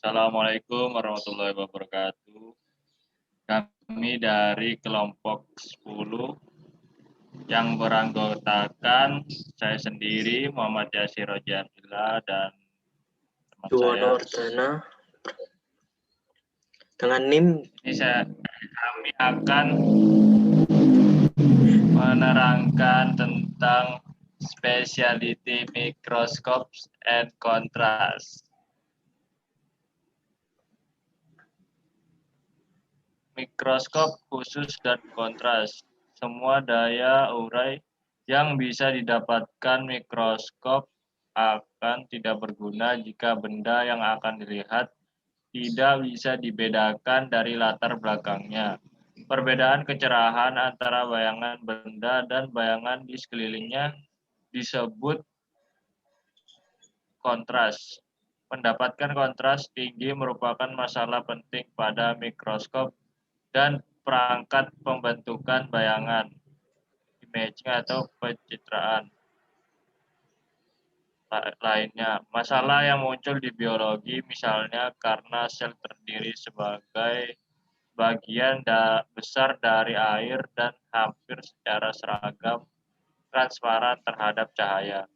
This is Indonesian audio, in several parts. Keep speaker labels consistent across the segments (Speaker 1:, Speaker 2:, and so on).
Speaker 1: Assalamualaikum warahmatullahi wabarakatuh. Kami dari kelompok 10 yang beranggotakan saya sendiri, Muhammad Yasir Rojarilla, dan teman saya.
Speaker 2: Juwono Wardana dengan NIM.
Speaker 1: Kami akan menerangkan tentang specialty microscopes and contrast. Mikroskop khusus dan kontras. Semua daya urai yang bisa didapatkan mikroskop akan tidak berguna jika benda yang akan dilihat tidak bisa dibedakan dari latar belakangnya. Perbedaan kecerahan antara bayangan benda dan bayangan di sekelilingnya disebut kontras. Mendapatkan kontras tinggi merupakan masalah penting pada mikroskop dan perangkat pembentukan bayangan, imaging atau pencitraan lainnya. Masalah yang muncul di biologi misalnya karena sel terdiri sebagai bagian besar dari air dan hampir secara seragam transparan terhadap cahaya.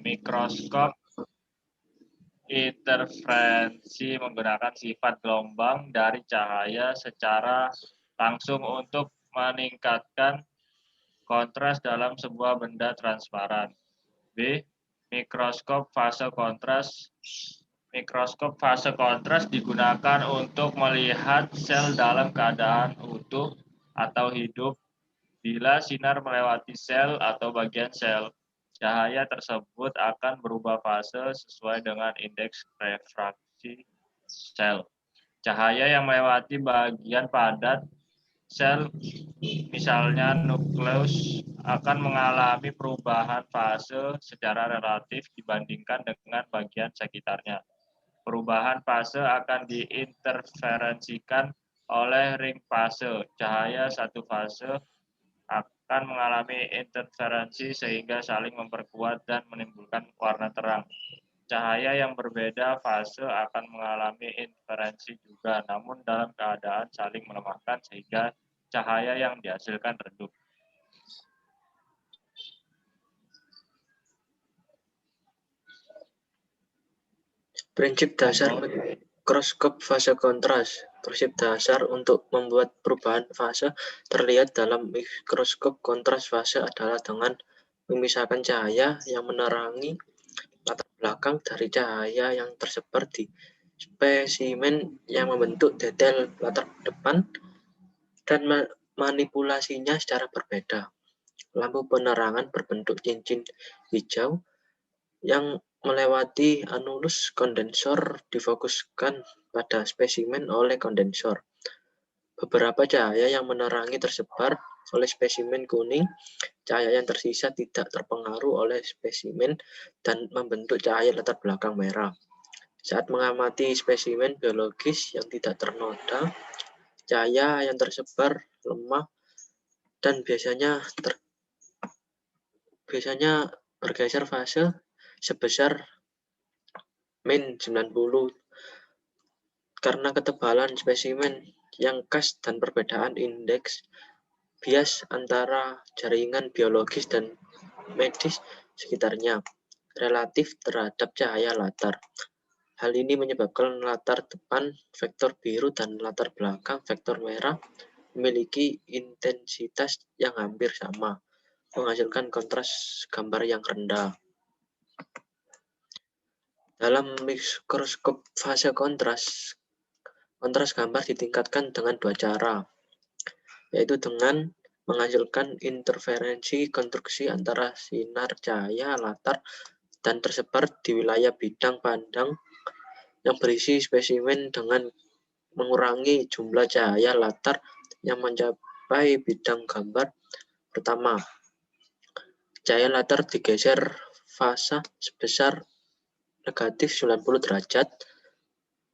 Speaker 1: Mikroskop interferensi menggunakan sifat gelombang dari cahaya secara langsung untuk meningkatkan kontras dalam sebuah benda transparan. B. Mikroskop fase kontras. Mikroskop fase kontras digunakan untuk melihat sel dalam keadaan utuh atau hidup. Bila sinar melewati sel atau bagian sel, cahaya tersebut akan berubah fase sesuai dengan indeks refraksi sel. Cahaya yang melewati bagian padat sel, misalnya nukleus, akan mengalami perubahan fase secara relatif dibandingkan dengan bagian sekitarnya. Perubahan fase akan diinterferensikan oleh ring fase. Cahaya satu fase akan mengalami interferensi sehingga saling memperkuat dan menimbulkan warna terang. Cahaya yang berbeda fase akan mengalami interferensi juga, namun dalam keadaan saling melemahkan sehingga cahaya yang dihasilkan redup.
Speaker 2: Prinsip dasar mikroskop fase kontras. Prinsip dasar untuk membuat perubahan fase terlihat dalam mikroskop kontras fase adalah dengan memisahkan cahaya yang menerangi latar belakang dari cahaya yang tersebar di spesimen yang membentuk detail latar depan dan manipulasinya secara berbeda. Lampu penerangan berbentuk cincin hijau yang melewati anulus kondensor difokuskan pada spesimen oleh kondensor. Beberapa cahaya yang menerangi tersebar oleh spesimen kuning. Cahaya yang tersisa tidak terpengaruh oleh spesimen dan membentuk cahaya latar belakang merah. Saat mengamati spesimen biologis yang tidak ternoda, cahaya yang tersebar lemah dan biasanya bergeser fase sebesar min 90 karena ketebalan spesimen yang khas dan perbedaan indeks bias antara jaringan biologis dan medis sekitarnya relatif terhadap cahaya latar. Hal ini menyebabkan latar depan vektor biru dan latar belakang vektor merah memiliki intensitas yang hampir sama, menghasilkan kontras gambar yang rendah. Dalam mikroskop fase kontras gambar ditingkatkan dengan dua cara, yaitu dengan menghasilkan interferensi konstruksi antara sinar cahaya latar dan tersebar di wilayah bidang pandang yang berisi spesimen dengan mengurangi jumlah cahaya latar yang mencapai bidang gambar pertama. Cahaya latar digeser fasa sebesar negatif 90 derajat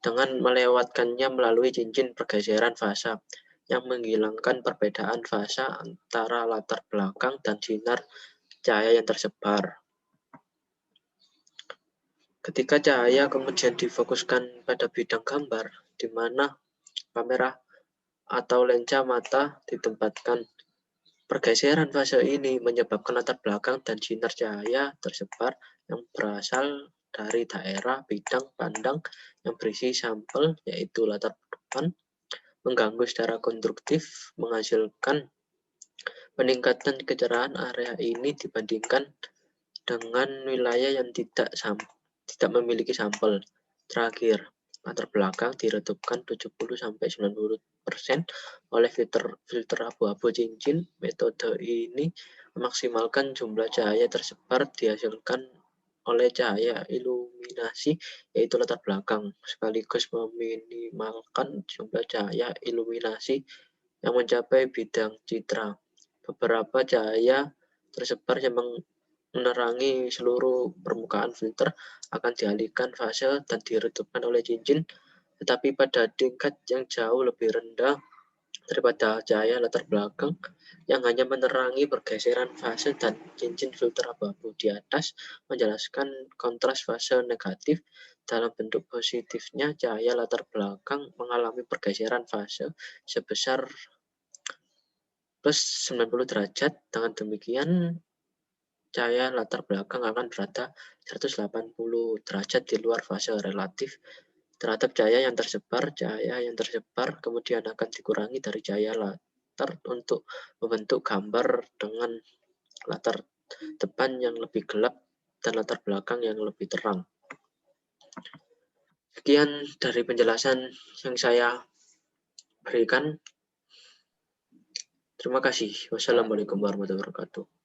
Speaker 2: dengan melewatkannya melalui cincin pergeseran fasa yang menghilangkan perbedaan fasa antara latar belakang dan sinar cahaya yang tersebar. Ketika cahaya kemudian difokuskan pada bidang gambar, di mana kamera atau lensa mata ditempatkan, pergeseran fase ini menyebabkan latar belakang dan sinar cahaya tersebar yang berasal dari daerah bidang pandang yang berisi sampel, yaitu latar depan, mengganggu secara konstruktif, menghasilkan peningkatan kecerahan area ini dibandingkan dengan wilayah yang tidak memiliki sampel. Terakhir, latar belakang diredupkan 70-90% oleh filter abu-abu cincin. Metode ini memaksimalkan jumlah cahaya tersebar dihasilkan oleh cahaya iluminasi, yaitu latar belakang, sekaligus meminimalkan jumlah cahaya iluminasi yang mencapai bidang citra. Beberapa cahaya tersebar yang menerangi seluruh permukaan filter akan dialihkan fase dan diredupkan oleh cincin, tetapi pada tingkat yang jauh lebih rendah daripada cahaya latar belakang yang hanya menerangi pergeseran fase dan cincin filter abu-abu di atas menjelaskan kontras fase negatif. Dalam bentuk positifnya, cahaya latar belakang mengalami pergeseran fase sebesar plus 90 derajat. Dengan demikian, cahaya latar belakang akan berada 180 derajat di luar fase relatif terhadap cahaya yang tersebar. Cahaya yang tersebar kemudian akan dikurangi dari cahaya latar untuk membentuk gambar dengan latar depan yang lebih gelap dan latar belakang yang lebih terang. Sekian dari penjelasan yang saya berikan. Terima kasih. Wassalamualaikum warahmatullahi wabarakatuh.